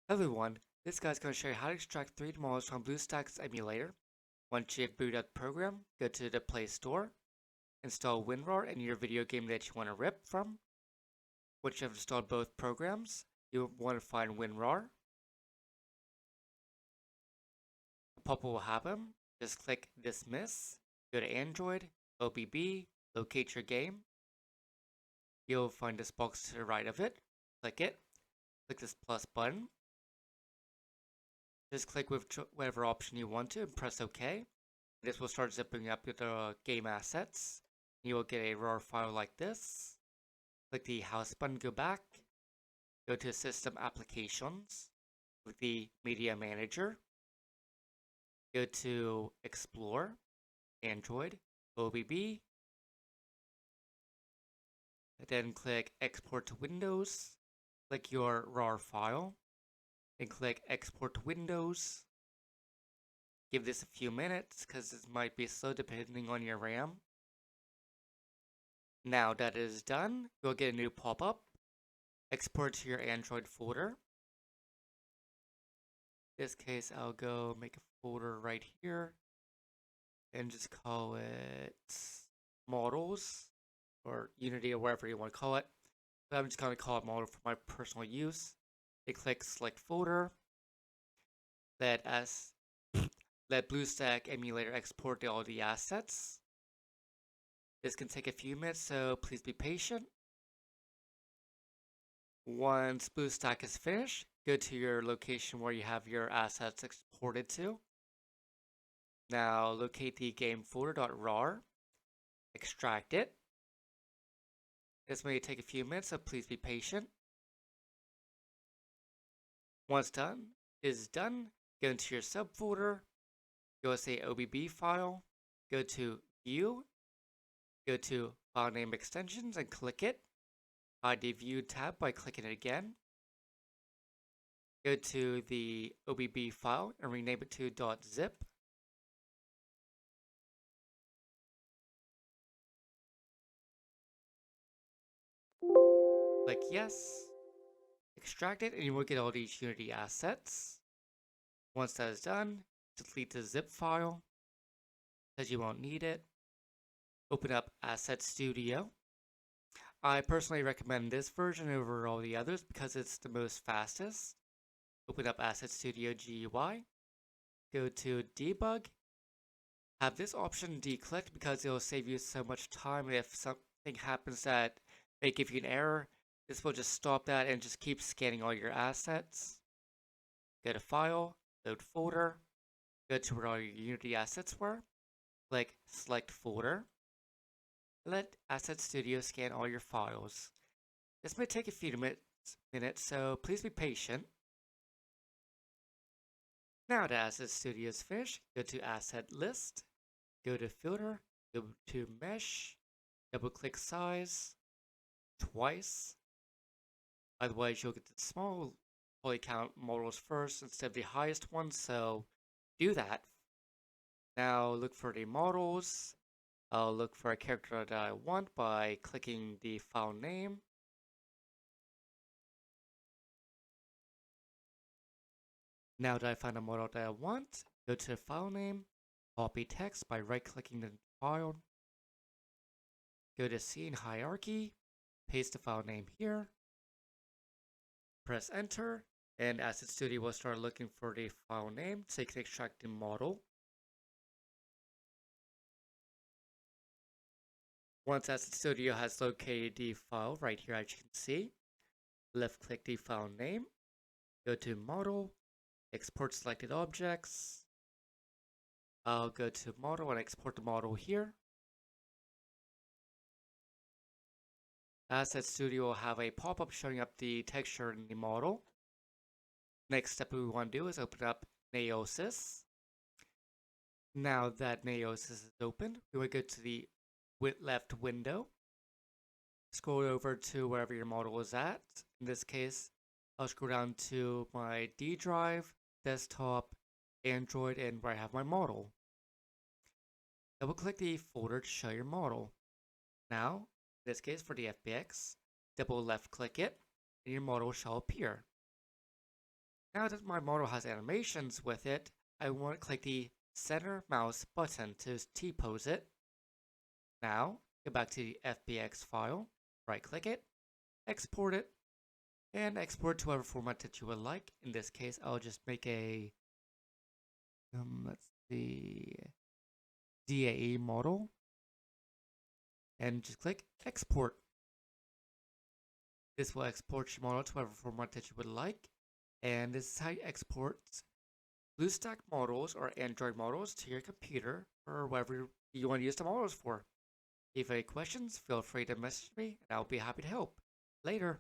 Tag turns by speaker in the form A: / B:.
A: Hello everyone, this guy's going to show you how to extract 3D models from BlueStacks emulator. Once you've booted up the program, go to the Play Store, install WinRAR in your video game that you want to rip from. Once you have installed both programs, you'll want to find WinRAR. A pop-up will happen. Just click Dismiss, go to Android, OBB, locate your game. You'll find this box to the right of it. Click it. Click this plus button. Just click with whatever option you want to and press OK. This will start zipping up the game assets. You will get a RAR file like this. Click the house button, go back. Go to System Applications. Click the Media Manager. Go to Explore, Android, OBB. Then click Export to Windows. Click your RAR file. Then click Export to Windows. Give this a few minutes because this might be slow depending on your RAM. Now that is done, you'll get a new pop-up. Export to your Android folder. In this case, I'll go make a folder right here and just call it models or Unity or whatever you want to call it. But I'm just going to call it model for my personal use. And click select folder. Let BlueStack emulator export all the assets. This can take a few minutes, so please be patient. Once BlueStack is finished, go to your location where you have your assets exported to. Now locate the game folder.rar, extract it. This may take a few minutes, so please be patient. Once done, go into your subfolder, go to say OBB file, go to View, go to File Name Extensions and click it. Hide the View tab by clicking it again. Go to the OBB file and rename it to .zip. Click Yes. Extract it and you will get all these Unity assets. Once that is done, delete the zip file because you won't need it. Open up Asset Studio. I personally recommend this version over all the others because it's the most fastest. Open up Asset Studio GUI. Go to Debug. Have this option declicked because it will save you so much time. If something happens that may give you an error, this will just stop that and just keep scanning all your assets. Go to File, Load Folder, go to where all your Unity assets were, click Select Folder. Let Asset Studio scan all your files. This may take a few minutes, so please be patient. Now that Asset Studio is finished, go to Asset List, go to Filter, go to Mesh, double click Size twice. Otherwise, you'll get the small polycount models first instead of the highest one, so do that. Now look for the models. I'll look for a character that I want by clicking the file name. Now that I found a model that I want, go to the file name, copy text by right-clicking the file, go to Scene Hierarchy, paste the file name here, press enter, and Asset Studio will start looking for the file name so you can extract the model. Once Asset Studio has located the file right here, as you can see, left-click the file name, go to Model, Export Selected Objects. I'll go to Model and export the model here. Asset Studio will have a pop-up showing up the texture in the model. Next step we want to do is open up Naosis. Now that Naosis is open, we will go to the left window. Scroll over to wherever your model is at. In this case, I'll scroll down to my D drive, desktop, Android, and where I have my model. Double click the folder to show your model. Now, in this case for the FBX, double left click it, and your model shall appear. Now that my model has animations with it, I want to click the center mouse button to T-pose it. Now, go back to the FBX file, right-click it, export it, and export to whatever format that you would like. In this case, I'll just make a, let's see, DAE model, and just click export. This will export your model to whatever format that you would like, and this is how you export BlueStack models or Android models to your computer or whatever you want to use the models for. If you have any questions, feel free to message me and I'll be happy to help. Later.